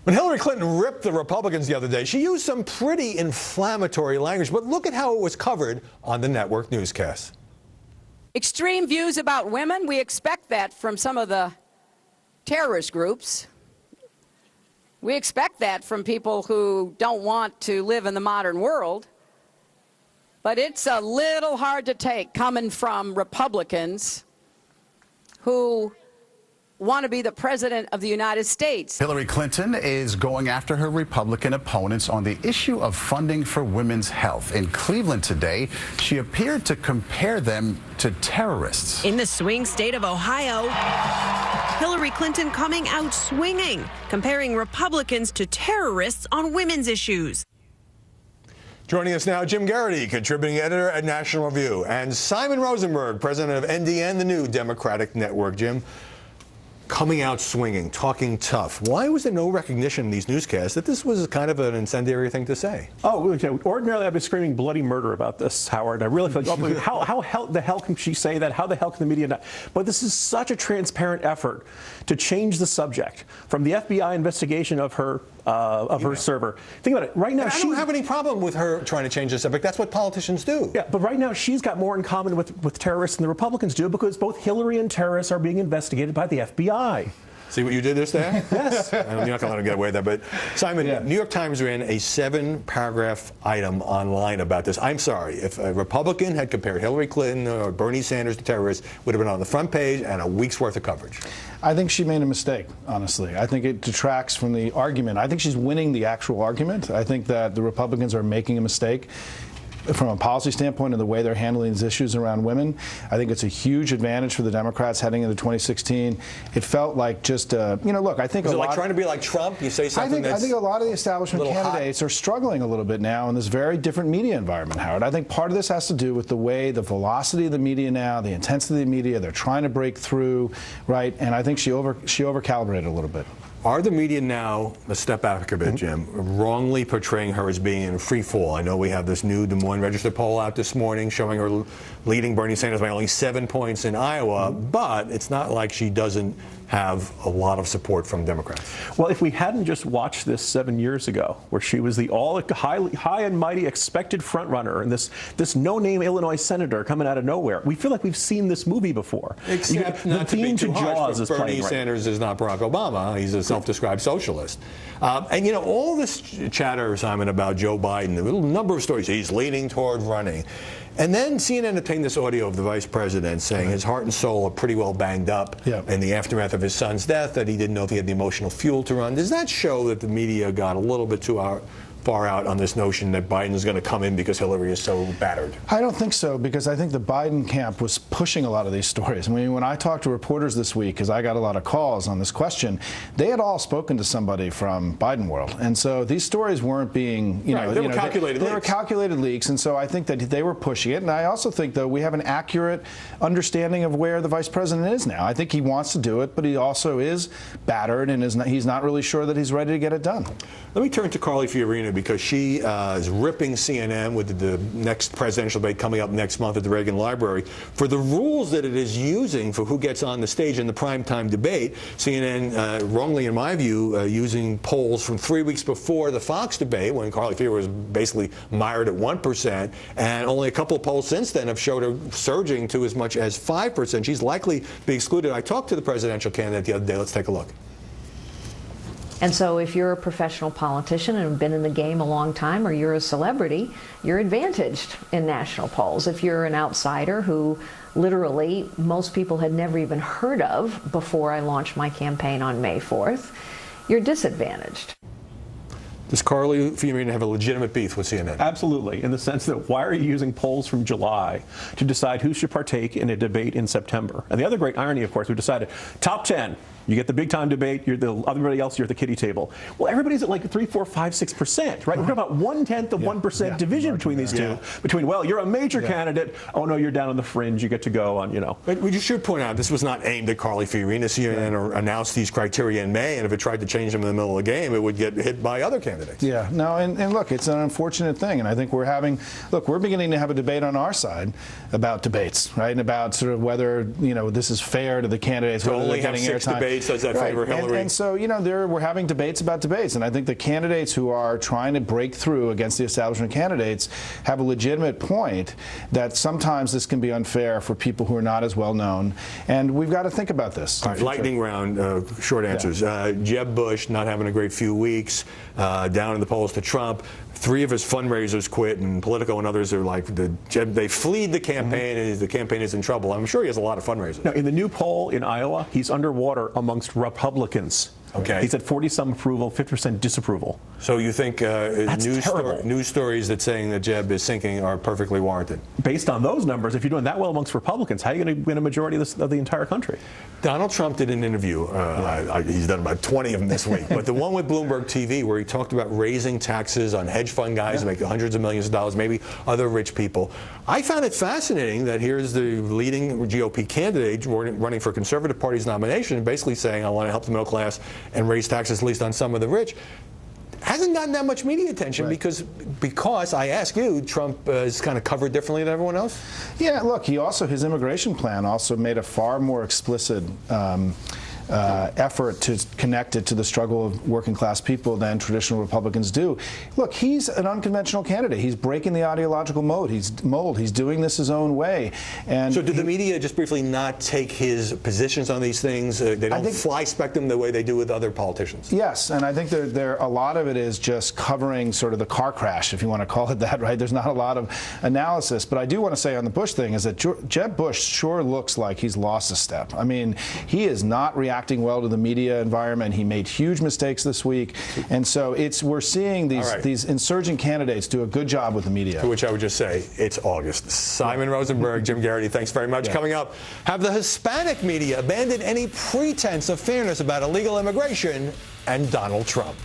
When Hillary Clinton ripped the Republicans the other day, she used some pretty inflammatory language, but look at how it was covered on the network newscast. Extreme views about women, we expect that from some of the terrorist groups. We expect that from people who don't want to live in the modern world. But it's a little hard to take coming from Republicans who want to be the president of the United States. Hillary Clinton is going after her Republican opponents on the issue of funding for women's health. In Cleveland today, she appeared to compare them to terrorists. In the swing state of Ohio, Hillary Clinton coming out swinging, comparing Republicans to terrorists on women's issues. Joining us now, Jim Garrity, contributing editor at National Review, and Simon Rosenberg, president of NDN, the new Democratic Network. Jim, coming out swinging, talking tough. Why was there no recognition in these newscasts that this was kind of an incendiary thing to say? Oh, okay. Ordinarily, I'd be screaming bloody murder about this, Howard. I really feel like, how the hell can she say that? How the hell can the media not? But this is such a transparent effort to change the subject from the FBI investigation of her server. Think about it. Right now, I don't have any problem with her trying to change the subject. That's what politicians do. Yeah, but right now she's got more in common with terrorists than the Republicans do, because both Hillary and terrorists are being investigated by the FBI. See what you did just there? Yes. You're not going to let him get away with that. But, Simon, New York Times ran a 7-paragraph item online about this. I'm sorry. If a Republican had compared Hillary Clinton or Bernie Sanders to terrorists, it would have been on the front page and a week's worth of coverage. I think she made a mistake, honestly. I think it detracts from the argument. I think she's winning the actual argument. I think that the Republicans are making a mistake from a policy standpoint in the way they're handling these issues around women. I think it's a huge advantage for the Democrats heading into 2016. It felt like just, look, I think was it like trying to be like Trump? You say something I think a lot of the establishment candidates are struggling a little bit now in this very different media environment, Howard. I think part of this has to do with the way, the velocity of the media now, the intensity of the media. They're trying to break through, right? And I think she over-calibrated a little bit. Are the media now, a step back a bit, Jim, wrongly portraying her as being in free fall? I know we have this new Des Moines Register poll out this morning showing her leading Bernie Sanders by only 7 points in Iowa, but it's not like she doesn't have a lot of support from Democrats. Well, if we hadn't just watched this 7 years ago, where she was the high and mighty expected frontrunner, and this no-name Illinois senator coming out of nowhere, we feel like we've seen this movie before. Except not to be too harsh, but Bernie Sanders is not Barack Obama. He's a self-described socialist. And, all this chatter, Simon, about Joe Biden, a number of stories, he's leaning toward running. And then CNN obtained this audio of the vice president saying his heart and soul are pretty well banged up in the aftermath of his son's death, that he didn't know if he had the emotional fuel to run. Does that show that the media got a little bit too far out on this notion that Biden is going to come in because Hillary is so battered? I don't think so, because I think the Biden camp was pushing a lot of these stories. I mean, when I talked to reporters this week, because I got a lot of calls on this question, they had all spoken to somebody from Biden world. And so these stories weren't being, they were calculated leaks. And so I think that they were pushing it. And I also think, though, we have an accurate understanding of where the vice president is now. I think he wants to do it, but he also is battered, and he's not really sure that he's ready to get it done. Let me turn to Carly Fiorina, because she is ripping CNN with the next presidential debate coming up next month at the Reagan Library for the rules that it is using for who gets on the stage in the primetime debate. CNN, wrongly in my view, using polls from 3 weeks before the Fox debate, when Carly Fiorina was basically mired at 1%, and only a couple of polls since then have showed her surging to as much as 5%. She's likely to be excluded. I talked to the presidential candidate the other day. Let's take a look. And so if you're a professional politician and have been in the game a long time, or you're a celebrity, you're advantaged in national polls. If you're an outsider who literally most people had never even heard of before I launched my campaign on May 4th, you're disadvantaged. Does Carly Fiorina have a legitimate beef with CNN? Absolutely, in the sense that why are you using polls from July to decide who should partake in a debate in September? And the other great irony, of course, we decided top 10. You get the big time debate, everybody else, you're at the kiddie table. Well, everybody's at like 3, 4, 5, 6%, right? We're talking about 1/10 of 1% division between these two. Between, well, you're a major candidate, oh no, you're down on the fringe, you get to go on, But we should point out, this was not aimed at Carly Fiorina. CNN announced these criteria in May, and if it tried to change them in the middle of the game, it would get hit by other candidates. Yeah, no, and look, it's an unfortunate thing, and I think we're beginning to have a debate on our side about debates, right? And about sort of whether, this is fair to the candidates, whether they're getting airtime. debates. Does that favor Hillary? And so, we're having debates about debates. And I think the candidates who are trying to break through against the establishment candidates have a legitimate point that sometimes this can be unfair for people who are not as well known. And we've got to think about this. All right, lightning round, short answers. Jeb Bush not having a great few weeks, down in the polls to Trump. 3 of his fundraisers quit, and Politico and others are like, they fleed the campaign, and the campaign is in trouble. I'm sure he has a lot of fundraisers. Now, in the new poll in Iowa, he's underwater amongst Republicans. Okay. He's at 40-some approval, 50% disapproval. So you think terrible. news stories that saying that Jeb is sinking are perfectly warranted? Based on those numbers, if you're doing that well amongst Republicans, how are you going to win a majority of the entire country? Donald Trump did an interview. He's done about 20 of them this week. But the one with Bloomberg TV where he talked about raising taxes on hedge fund guys who make hundreds of millions of dollars, maybe other rich people. I found it fascinating that here's the leading GOP candidate running for Conservative Party's nomination, basically saying, I want to help the middle class and raise taxes at least on some of the rich. Hasn't gotten that much media attention because I ask you, Trump is kind of covered differently than everyone else? Yeah, look, his immigration plan also made a far more explicit effort to connect it to the struggle of working class people than traditional Republicans do. Look, he's an unconventional candidate. He's breaking the ideological mold. He's doing this his own way. And so did the media just briefly not take his positions on these things? They don't fly-spec them the way they do with other politicians? Yes, and I think a lot of it is just covering sort of the car crash, if you want to call it that, right? There's not a lot of analysis. But I do want to say on the Bush thing is that Jeb Bush sure looks like he's lost a step. I mean, he is not reacting well to the media environment. He made huge mistakes this week. And so we're seeing these insurgent candidates do a good job with the media. To which I would just say, it's August. Simon Rosenberg, Jim Garrity, thanks very much. Coming up, have the Hispanic media abandoned any pretense of fairness about illegal immigration and Donald Trump?